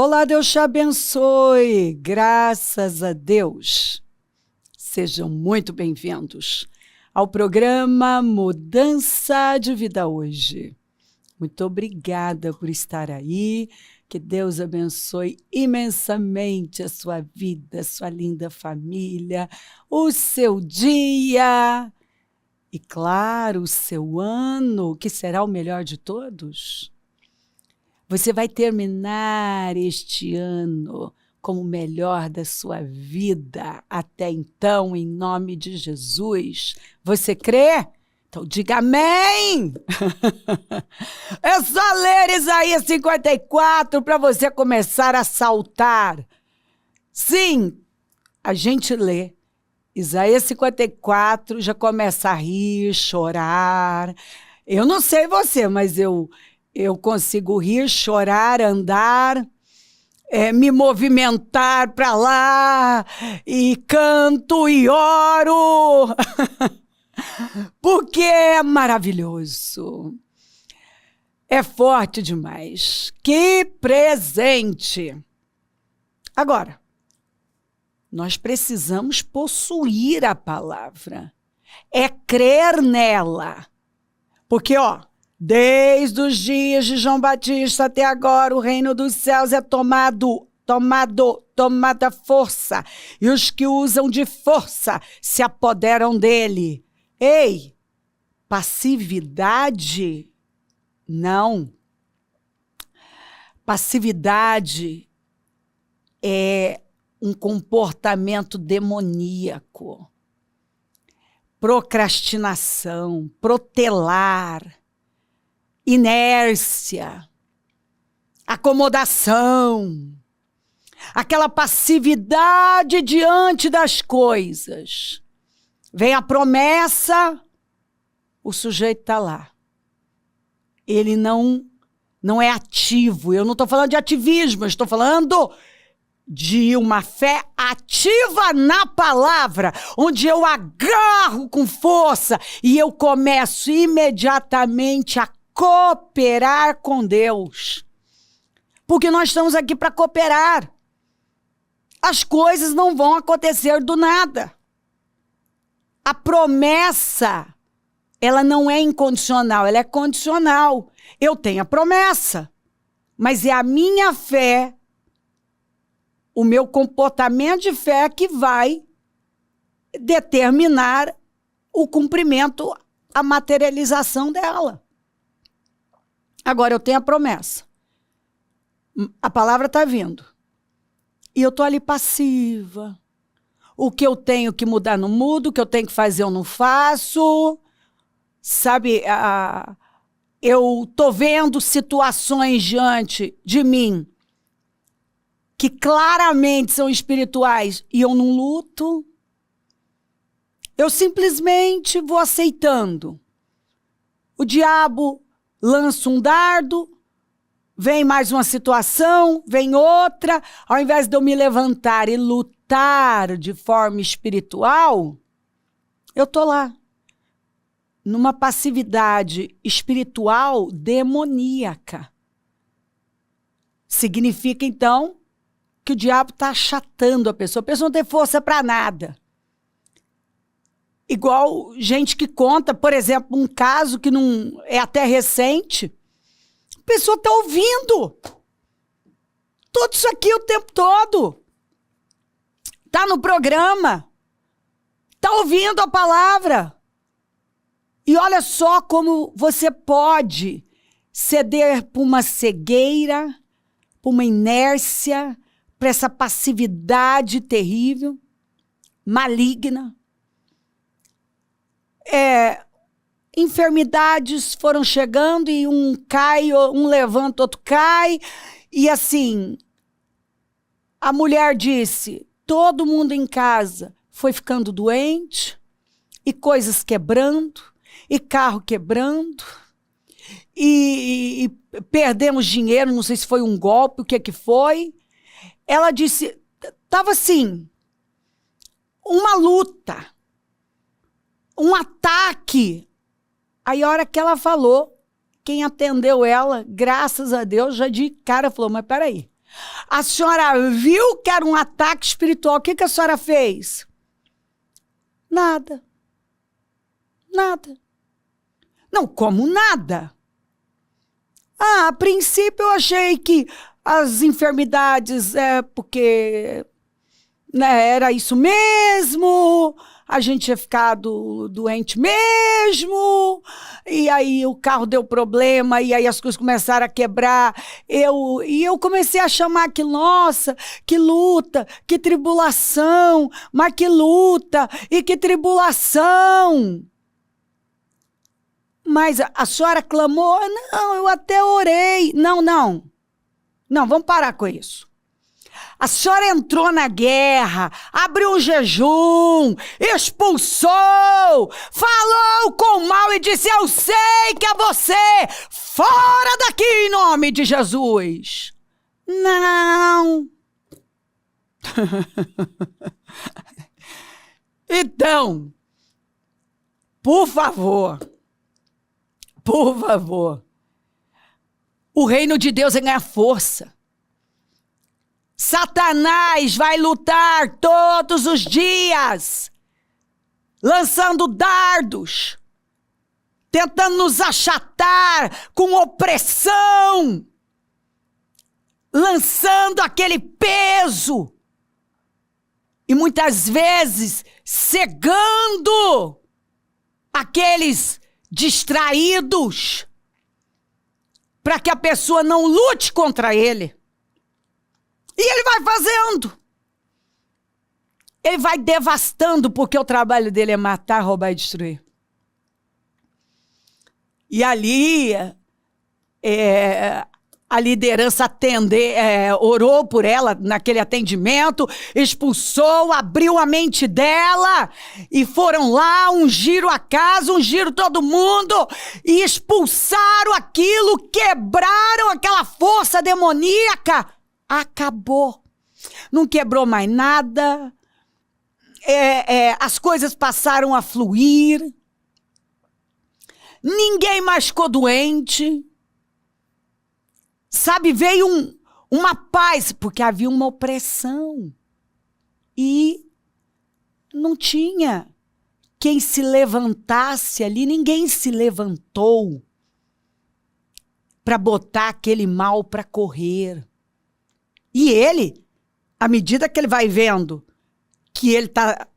Olá, Deus te abençoe, graças a Deus. Sejam muito bem-vindos ao programa Mudança de Vida Hoje. Muito obrigada por estar aí, que Deus abençoe imensamente a sua vida, sua linda família, o seu dia e, claro, o seu ano, que será o melhor de todos. Você vai terminar este ano como o melhor da sua vida até então, em nome de Jesus. Você crê? Então diga amém! É só ler Isaías 54 para você começar a saltar. Sim, a gente lê Isaías 54, já começa a rir, chorar. Eu não sei você, mas eu consigo rir, chorar, andar, me movimentar para lá, e canto e oro, porque é maravilhoso. É forte demais. Que presente! Agora, nós precisamos possuir a palavra. É crer nela. Porque, desde os dias de João Batista até agora, o reino dos céus é tomada força, e os que usam de força se apoderam dele. Ei, passividade? Não. Passividade é um comportamento demoníaco. Procrastinação, protelar, inércia, acomodação, aquela passividade diante das coisas. Vem a promessa, o sujeito está lá. Ele não é ativo. Eu não estou falando de ativismo, eu estou falando de uma fé ativa na palavra, onde eu agarro com força e eu começo imediatamente a cooperar com Deus. Porque nós estamos aqui para cooperar. As coisas não vão acontecer do nada. A promessa, ela não é incondicional, ela é condicional. Eu tenho a promessa, mas é a minha fé, o meu comportamento de fé que vai determinar o cumprimento, a materialização dela. Agora, eu tenho a promessa. A palavra está vindo. E eu estou ali passiva. O que eu tenho que mudar, não mudo. O que eu tenho que fazer, eu não faço. Sabe, eu estou vendo situações diante de mim que claramente são espirituais e eu não luto. Eu simplesmente vou aceitando. O diabo lança um dardo, vem mais uma situação, vem outra. Ao invés de eu me levantar e lutar de forma espiritual, eu estou lá, numa passividade espiritual demoníaca. Significa, então, que o diabo está achatando a pessoa não tem força para nada. Igual gente que conta, por exemplo, um caso que não é até recente, a pessoa está ouvindo tudo isso aqui o tempo todo. Está no programa, está ouvindo a palavra. E olha só como você pode ceder para uma cegueira, para uma inércia, para essa passividade terrível, maligna. Enfermidades foram chegando e um cai, um levanta, outro cai. E assim, a mulher disse, todo mundo em casa foi ficando doente, e coisas quebrando, e carro quebrando, e perdemos dinheiro, não sei se foi um golpe, o que foi. Ela disse, estava assim, uma luta, um ataque. Aí a hora que ela falou, quem atendeu ela, graças a Deus, já de cara falou, mas peraí, A senhora viu que era um ataque espiritual. O que a senhora fez? Nada. Nada. Não, como nada? A princípio eu achei que as enfermidades porque era isso mesmo, a gente tinha ficado doente mesmo, e aí o carro deu problema, e aí as coisas começaram a quebrar, e eu comecei a chamar que, nossa, que luta, que tribulação, mas que luta, e que tribulação. Mas a senhora clamou? Não, eu até orei. Não, vamos parar com isso. A senhora entrou na guerra, abriu um jejum, expulsou, falou com o mal e disse, eu sei que é você, fora daqui em nome de Jesus. Não. Então, por favor, o reino de Deus é ganhar força. Satanás vai lutar todos os dias, lançando dardos, tentando nos achatar com opressão, lançando aquele peso e muitas vezes cegando aqueles distraídos para que a pessoa não lute contra ele. E ele vai fazendo. Ele vai devastando, porque o trabalho dele é matar, roubar e destruir. E ali, a liderança orou por ela naquele atendimento, expulsou, abriu a mente dela, e foram lá, ungiram a casa, ungiram todo mundo, e expulsaram aquilo, quebraram aquela força demoníaca. Acabou. Não quebrou mais nada. As coisas passaram a fluir. Ninguém mais ficou doente. Sabe, veio uma paz, porque havia uma opressão. E não tinha quem se levantasse ali. Ninguém se levantou para botar aquele mal para correr. E ele, à medida que ele vai vendo que ele está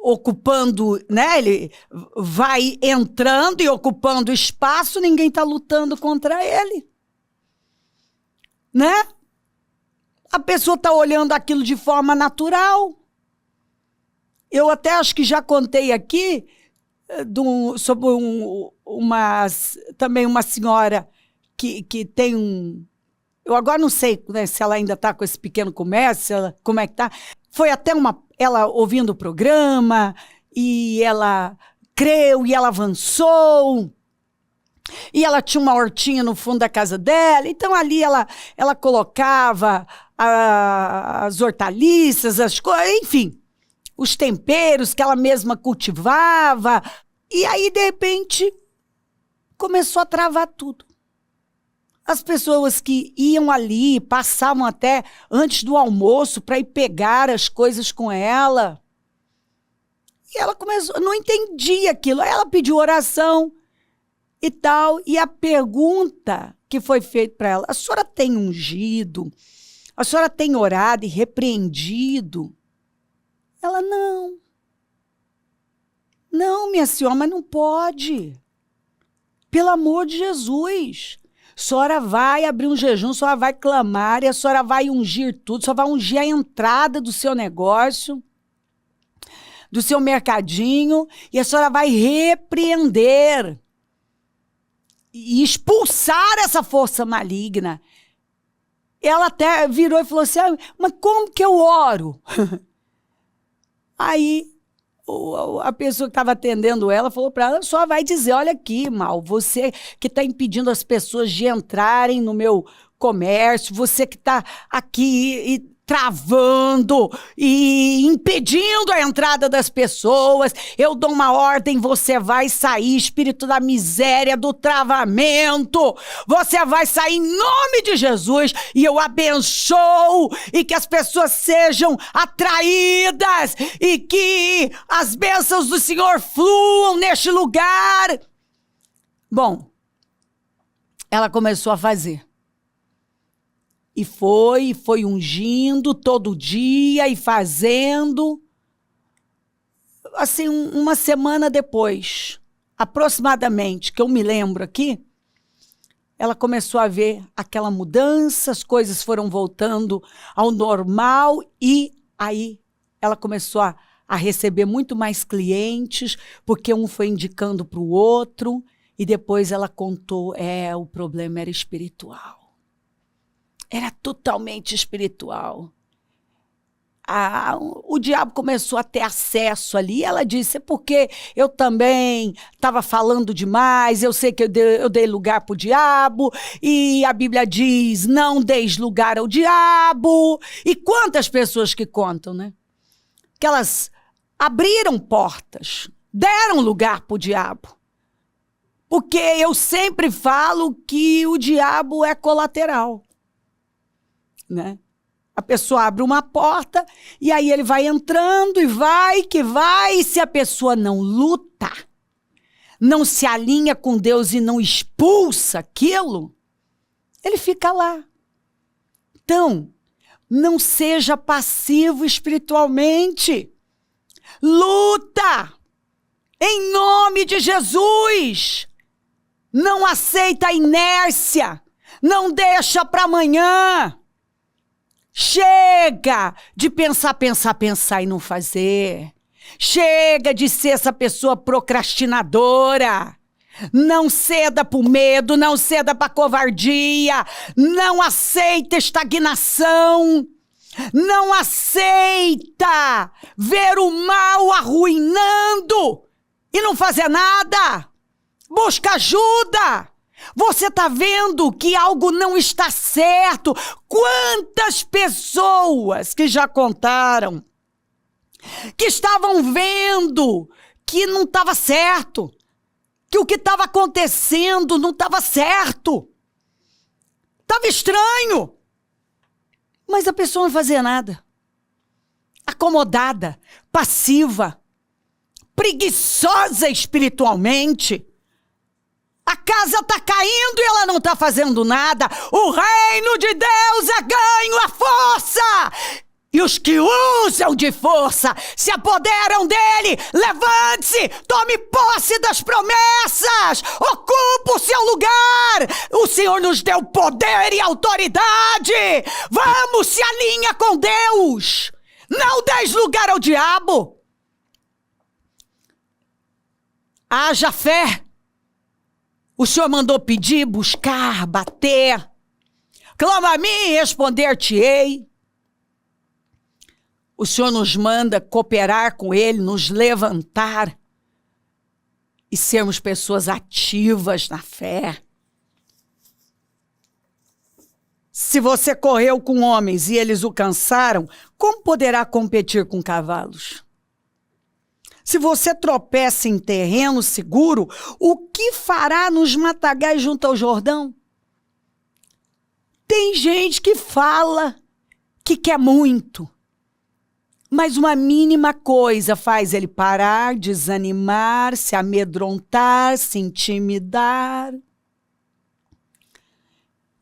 ocupando, né? Ele vai entrando e ocupando espaço, ninguém está lutando contra ele. Né? A pessoa está olhando aquilo de forma natural. Eu até acho que já contei aqui sobre também uma senhora que tem um... Eu agora não sei, né, se ela ainda está com esse pequeno comércio, como é que está. Foi até ela ouvindo o programa, e ela creu, e ela avançou, e ela tinha uma hortinha no fundo da casa dela, então ali ela colocava as hortaliças, as coisas, enfim, os temperos que ela mesma cultivava, e aí, de repente, começou a travar tudo. As pessoas que iam ali, passavam até antes do almoço para ir pegar as coisas com ela. E ela começou, não entendia aquilo. Aí ela pediu oração e tal. E a pergunta que foi feita para ela, a senhora tem ungido? A senhora tem orado e repreendido? Ela, não. Não, minha senhora, mas não pode. Pelo amor de Jesus. A senhora vai abrir um jejum, a senhora vai clamar, e a senhora vai ungir tudo, a senhora vai ungir a entrada do seu negócio, do seu mercadinho, e a senhora vai repreender e expulsar essa força maligna. Ela até virou e falou assim, mas como que eu oro? Aí a pessoa que estava atendendo ela falou para ela, só vai dizer, olha aqui, Mal, você que está impedindo as pessoas de entrarem no meu comércio, você que está aqui travando e impedindo a entrada das pessoas. Eu dou uma ordem, você vai sair, espírito da miséria, do travamento. Você vai sair em nome de Jesus e eu abençoo e que as pessoas sejam atraídas e que as bênçãos do Senhor fluam neste lugar. Bom, ela começou a fazer. E foi ungindo todo dia e fazendo. Assim, uma semana depois, aproximadamente, que eu me lembro aqui, ela começou a ver aquela mudança, as coisas foram voltando ao normal e aí ela começou a receber muito mais clientes, porque um foi indicando para o outro e depois ela contou, o problema era espiritual. Era totalmente espiritual. O diabo começou a ter acesso ali. Ela disse, porque eu também estava falando demais, eu sei que eu dei lugar para o diabo, e a Bíblia diz, não deis lugar ao diabo. E quantas pessoas que contam, né? Que elas abriram portas, deram lugar para o diabo. Porque eu sempre falo que o diabo é colateral. Né? A pessoa abre uma porta e aí ele vai entrando e vai, e se a pessoa não luta, não se alinha com Deus e não expulsa aquilo, ele fica lá. Então, não seja passivo espiritualmente. Luta! Em nome de Jesus! Não aceita a inércia! Não deixa para amanhã! Chega de pensar e não fazer. Chega de ser essa pessoa procrastinadora. Não ceda para o medo, não ceda para a covardia. Não aceita estagnação. Não aceita ver o mal arruinando e não fazer nada. Busca ajuda. Você está vendo que algo não está certo? Quantas pessoas que já contaram que estavam vendo que não estava certo, que o que estava acontecendo não estava certo, estava estranho, mas a pessoa não fazia nada, acomodada, passiva, preguiçosa espiritualmente. A casa está caindo e ela não está fazendo nada. O reino de Deus é ganho à força. E os que usam de força se apoderam dele. Levante-se, tome posse das promessas. Ocupe o seu lugar. O Senhor nos deu poder e autoridade. Vamos, se alinha com Deus. Não deis lugar ao diabo. Haja fé. O Senhor mandou pedir, buscar, bater. Clama a mim e responder-te-ei. O Senhor nos manda cooperar com Ele, nos levantar e sermos pessoas ativas na fé. Se você correu com homens e eles o cansaram, como poderá competir com cavalos? Se você tropeça em terreno seguro, o que fará nos matagais junto ao Jordão? Tem gente que fala que quer muito, mas uma mínima coisa faz ele parar, desanimar, se amedrontar, se intimidar.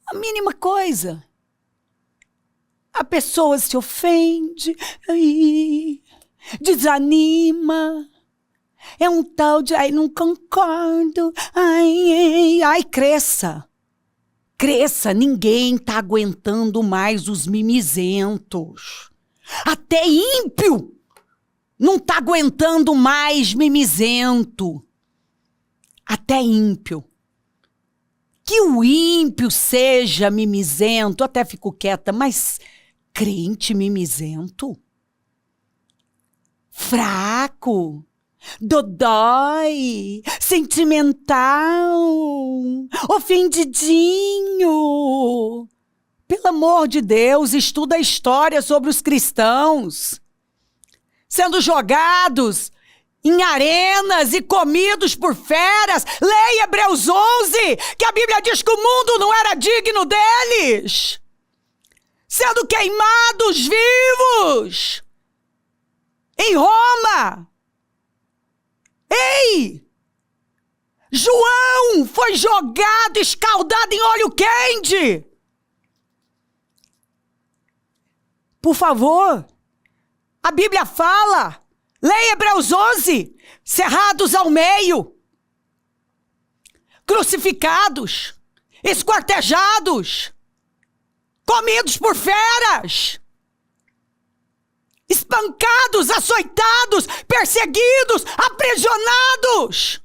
A mínima coisa. A pessoa se ofende, desanima, é um tal de, não concordo, cresça, ninguém tá aguentando mais os mimizentos, até ímpio não tá aguentando mais mimizento, até ímpio. Que o ímpio seja mimizento, até fico quieta, mas crente mimizento? Fraco, dodói, sentimental, ofendidinho. Pelo amor de Deus, estuda a história sobre os cristãos sendo jogados em arenas e comidos por feras. Leia Hebreus 11, que a Bíblia diz que o mundo não era digno deles. Sendo queimados vivos em Roma. Ei! João foi jogado, escaldado em óleo quente. Por favor, a Bíblia fala, leia Hebreus 11, cerrados ao meio, crucificados, esquartejados, comidos por feras, espancados, açoitados, perseguidos, aprisionados.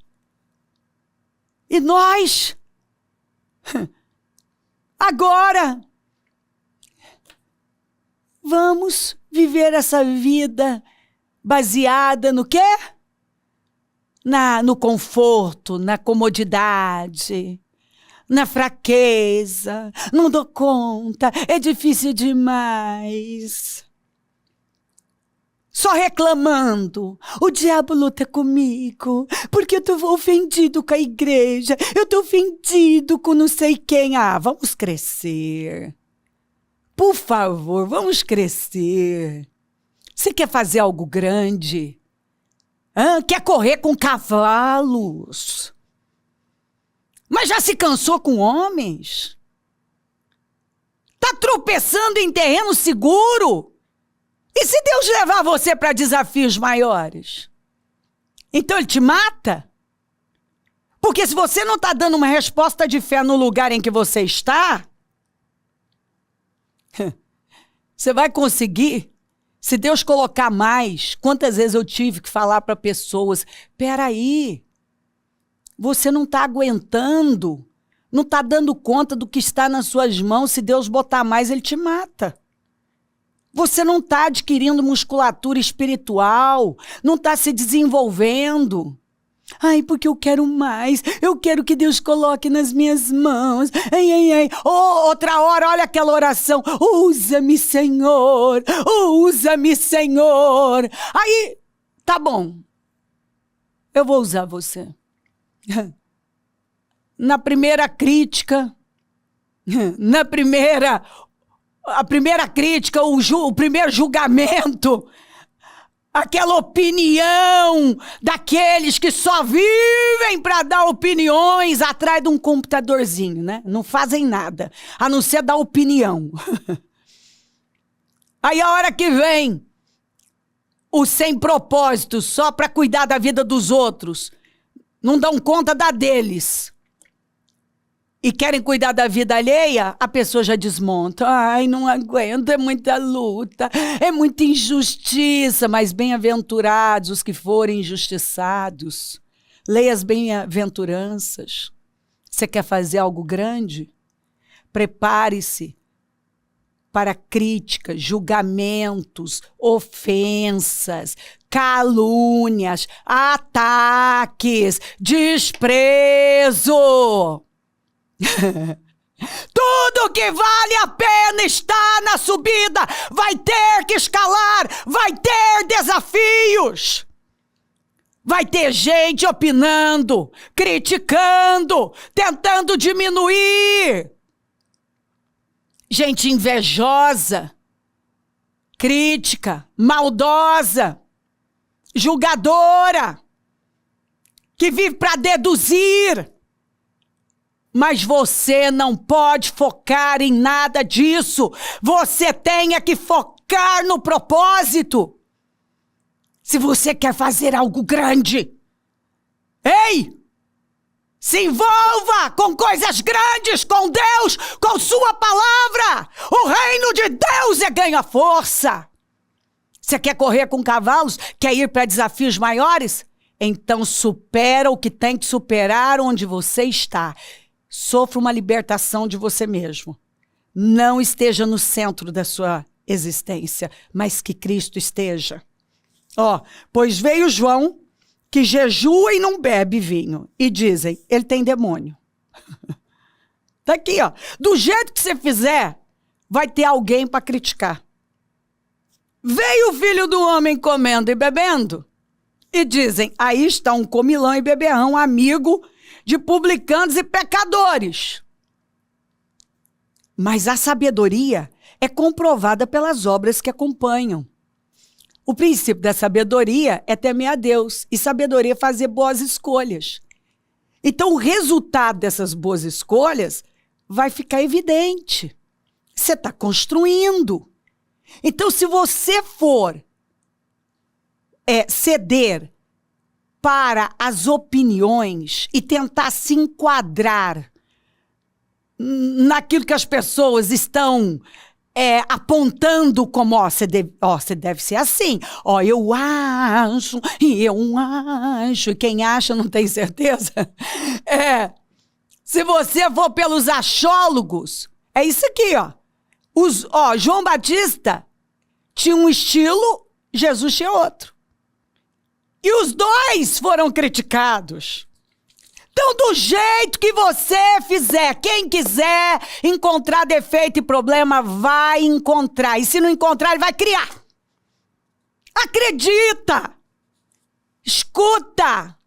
E nós, agora, vamos viver essa vida baseada no quê? No conforto, na comodidade, na fraqueza. Não dou conta, é difícil demais. Só reclamando. O diabo luta comigo, porque eu estou ofendido com a igreja, eu estou ofendido com não sei quem. Vamos crescer. Por favor, vamos crescer. Você quer fazer algo grande? Quer correr com cavalos? Mas já se cansou com homens? Tá tropeçando em terreno seguro? E se Deus levar você para desafios maiores? Então ele te mata? Porque se você não está dando uma resposta de fé no lugar em que você está, você vai conseguir? Se Deus colocar mais, quantas vezes eu tive que falar para pessoas, peraí, você não está aguentando, não está dando conta do que está nas suas mãos, se Deus botar mais, ele te mata. Você não está adquirindo musculatura espiritual, não está se desenvolvendo. Porque eu quero mais, eu quero que Deus coloque nas minhas mãos. Outra hora, olha aquela oração, usa-me, Senhor, usa-me, Senhor. Aí, tá bom, eu vou usar você. Na primeira crítica, a primeira crítica, o primeiro julgamento, aquela opinião daqueles que só vivem para dar opiniões atrás de um computadorzinho, né? Não fazem nada, a não ser dar opinião. Aí a hora que vem o sem propósito, só para cuidar da vida dos outros, não dão conta da deles. E querem cuidar da vida alheia, a pessoa já desmonta. Não aguento, é muita luta, é muita injustiça. Mas bem-aventurados os que forem injustiçados. Leia as bem-aventuranças. Você quer fazer algo grande? Prepare-se para críticas, julgamentos, ofensas, calúnias, ataques, desprezo. Tudo que vale a pena está na subida. Vai ter que escalar, vai ter desafios. Vai ter gente opinando, criticando, tentando diminuir. Gente invejosa, crítica, maldosa, julgadora, que vive para deduzir. Mas você não pode focar em nada disso. Você tem que focar no propósito. Se você quer fazer algo grande, se envolva com coisas grandes, com Deus, com sua palavra. O reino de Deus ganha força. Você quer correr com cavalos? Quer ir para desafios maiores? Então supera o que tem que superar onde você está. Sofra uma libertação de você mesmo. Não esteja no centro da sua existência, mas que Cristo esteja. Pois veio João, que jejua e não bebe vinho. E dizem, ele tem demônio. Tá aqui, do jeito que você fizer, vai ter alguém para criticar. Veio o filho do homem comendo e bebendo, e dizem, aí está um comilão e beberrão, amigo de publicanos e pecadores. Mas a sabedoria é comprovada pelas obras que acompanham. O princípio da sabedoria é temer a Deus, e sabedoria é fazer boas escolhas. Então, o resultado dessas boas escolhas vai ficar evidente. Você está construindo. Então, se você for ceder para as opiniões e tentar se enquadrar naquilo que as pessoas estão apontando como, você deve ser assim, eu acho, e quem acha não tem certeza. Se você for pelos achólogos, é isso aqui, João Batista tinha um estilo, Jesus tinha outro. E os dois foram criticados. Então, do jeito que você fizer, quem quiser encontrar defeito e problema, vai encontrar. E se não encontrar, ele vai criar. Acredita! Escuta!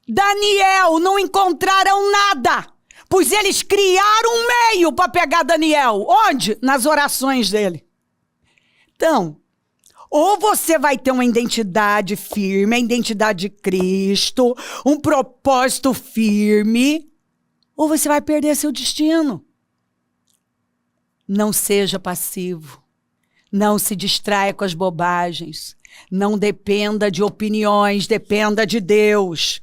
Daniel, não encontraram nada, pois eles criaram um meio para pegar Daniel. Onde? Nas orações dele. Então, ou você vai ter uma identidade firme, a identidade de Cristo, um propósito firme, ou você vai perder seu destino. Não seja passivo. Não se distraia com as bobagens. Não dependa de opiniões, dependa de Deus.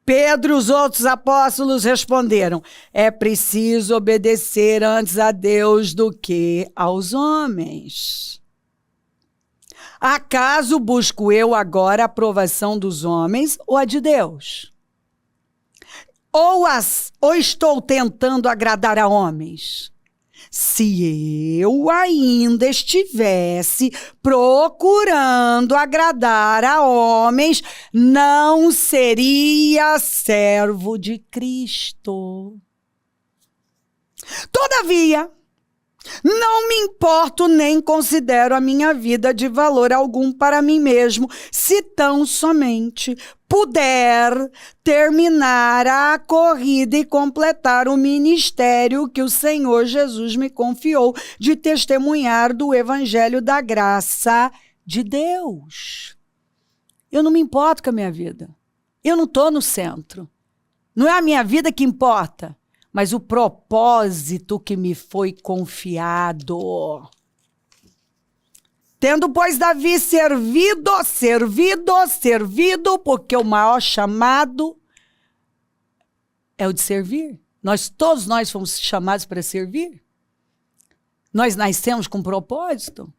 Pedro e os outros apóstolos responderam, é preciso obedecer antes a Deus do que aos homens. Acaso busco eu agora a aprovação dos homens ou a de Deus? Ou estou tentando agradar a homens? Se eu ainda estivesse procurando agradar a homens, não seria servo de Cristo. Todavia, não me importo nem considero a minha vida de valor algum para mim mesmo, se tão somente puder terminar a corrida e completar o ministério que o Senhor Jesus me confiou de testemunhar do evangelho da graça de Deus. Eu não me importo com a minha vida. Eu não estou no centro. Não é a minha vida que importa, mas o propósito que me foi confiado. Tendo, pois, Davi servido, porque o maior chamado é o de servir. Todos nós fomos chamados para servir. Nós nascemos com propósito.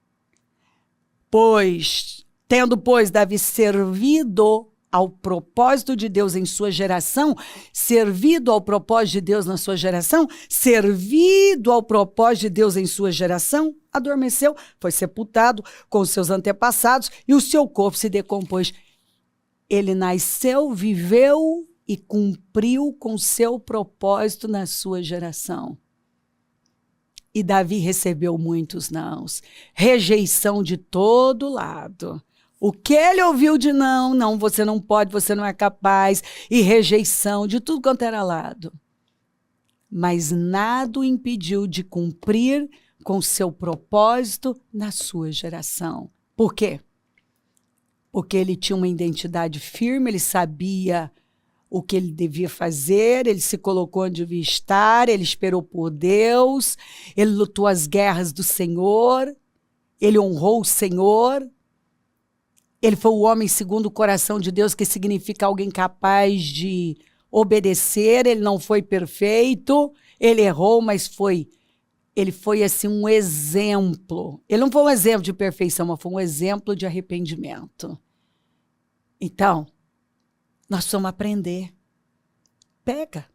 Tendo, pois, Davi servido ao propósito de Deus em sua geração, servido ao propósito de Deus na sua geração, servido ao propósito de Deus em sua geração, adormeceu, foi sepultado com os seus antepassados e o seu corpo se decompôs. Ele nasceu, viveu e cumpriu com seu propósito na sua geração. E Davi recebeu muitos nãos, rejeição de todo lado. O que ele ouviu de não, você não pode, você não é capaz, e rejeição de tudo quanto era lado. Mas nada o impediu de cumprir com seu propósito na sua geração. Por quê? Porque ele tinha uma identidade firme, ele sabia o que ele devia fazer, ele se colocou onde devia estar, ele esperou por Deus, ele lutou as guerras do Senhor, ele honrou o Senhor. Ele foi o homem segundo o coração de Deus, que significa alguém capaz de obedecer. Ele não foi perfeito, ele errou, mas ele foi assim um exemplo. Ele não foi um exemplo de perfeição, mas foi um exemplo de arrependimento. Então, nós precisamos aprender. Pega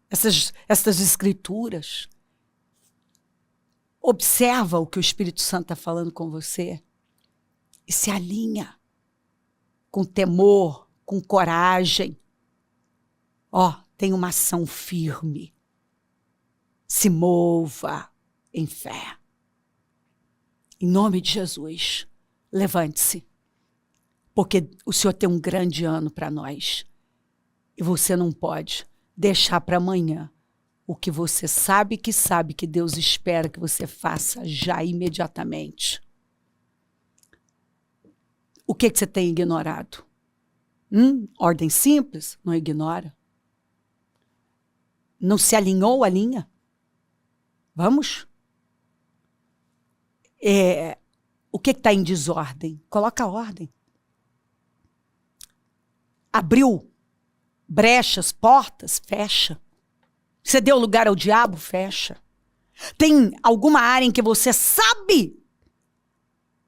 essas escrituras. Observa o que o Espírito Santo está falando com você. E se alinha com temor, com coragem. Tem uma ação firme. se mova em fé. Em nome de Jesus, levante-se, porque o Senhor tem um grande ano para nós. E você não pode deixar para amanhã o que você sabe que Deus espera que você faça já imediatamente. O que você tem ignorado? Ordem simples? Não ignora. Não se alinhou a linha? Vamos? O que está em desordem? Coloca a ordem. Abriu brechas, portas, fecha. Você deu lugar ao diabo, fecha. Tem alguma área em que você sabe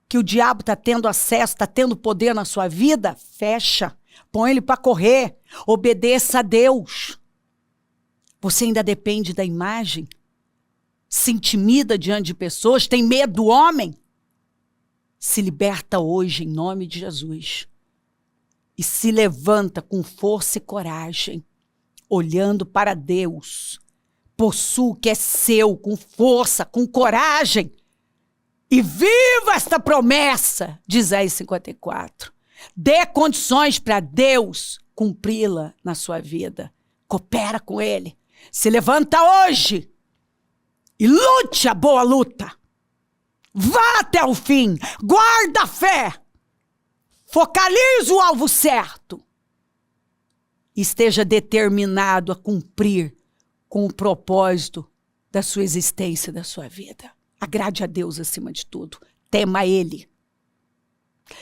que o diabo está tendo acesso, está tendo poder na sua vida? Fecha. Põe ele para correr. Obedeça a Deus. Você ainda depende da imagem? Se intimida diante de pessoas? Tem medo do homem? Se liberta hoje em nome de Jesus. E se levanta com força e coragem, olhando para Deus. Possua o que é seu, com força, com coragem. E viva esta promessa de Isaías 54. Dê condições para Deus cumpri-la na sua vida. Coopera com Ele. Se levanta hoje e lute a boa luta. Vá até o fim. Guarda a fé. Focalize o alvo certo. Esteja determinado a cumprir com o propósito da sua existência, da sua vida. Agrade a Deus acima de tudo. Tema Ele.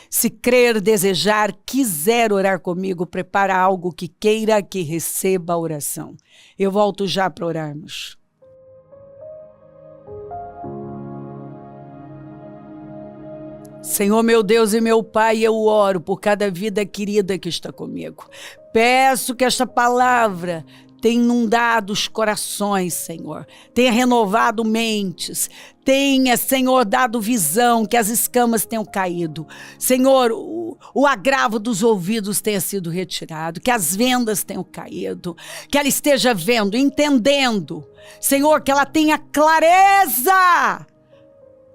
Se crer, desejar, quiser orar comigo, prepara algo que queira que receba a oração. Eu volto já para orarmos. Senhor, meu Deus e meu Pai, eu oro por cada vida querida que está comigo. Peço que esta palavra tenha inundado os corações, Senhor. Tenha renovado mentes. Tenha, Senhor, dado visão, que as escamas tenham caído. Senhor, o agravo dos ouvidos tenha sido retirado, que as vendas tenham caído, que ela esteja vendo, entendendo. Senhor, que ela tenha clareza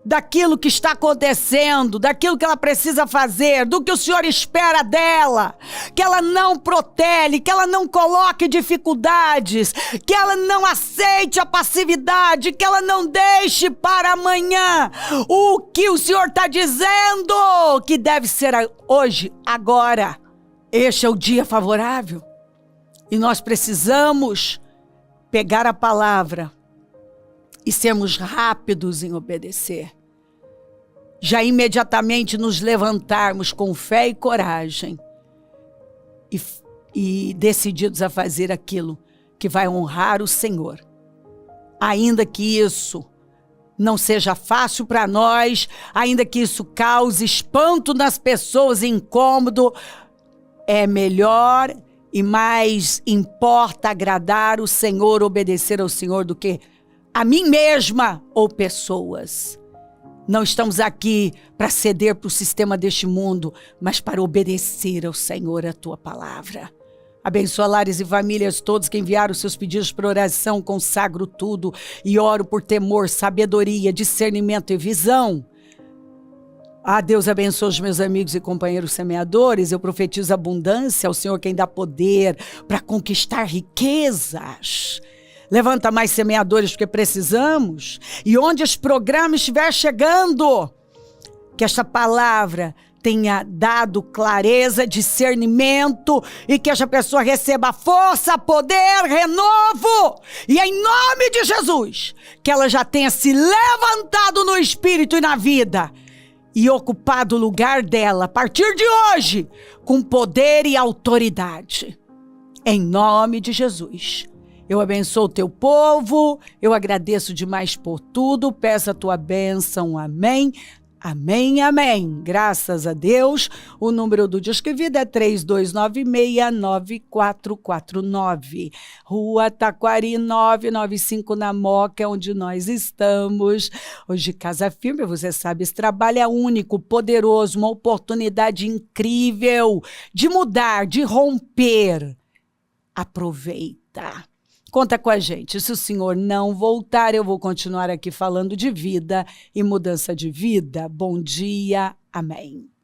daquilo que está acontecendo, daquilo que ela precisa fazer, do que o Senhor espera dela, que ela não protele, que ela não coloque dificuldades, que ela não aceite a passividade, que ela não deixe para amanhã o que o Senhor está dizendo que deve ser hoje, agora. Este é o dia favorável e nós precisamos pegar a palavra e sermos rápidos em obedecer. Já imediatamente nos levantarmos com fé e coragem e decididos a fazer aquilo que vai honrar o Senhor. Ainda que isso não seja fácil para nós, ainda que isso cause espanto nas pessoas, incômodo, é melhor e mais importa agradar o Senhor, obedecer ao Senhor do que a mim mesma ou pessoas. Não estamos aqui para ceder para o sistema deste mundo, mas para obedecer ao Senhor, a tua palavra. Abençoa lares e famílias todos que enviaram seus pedidos para oração, consagro tudo e oro por temor, sabedoria, discernimento e visão. Deus abençoe os meus amigos e companheiros semeadores. Eu profetizo abundância ao Senhor, quem dá poder para conquistar riquezas. Levanta mais semeadores porque precisamos. E onde esse programa estiver chegando, que esta palavra tenha dado clareza, discernimento e que esta pessoa receba força, poder, renovo. E em nome de Jesus, que ela já tenha se levantado no espírito e na vida e ocupado o lugar dela a partir de hoje com poder e autoridade. Em nome de Jesus. Eu abençoo o teu povo, eu agradeço demais por tudo, peço a tua bênção, amém, amém, amém. Graças a Deus, o número do Disque Vida é 3296-9449, Rua Taquari 995 na Moca, é onde nós estamos. Hoje Casa Firme, você sabe, esse trabalho é único, poderoso, uma oportunidade incrível de mudar, de romper. Aproveita. Conta com a gente. Se o senhor não voltar, eu vou continuar aqui falando de vida e mudança de vida. Bom dia. Amém.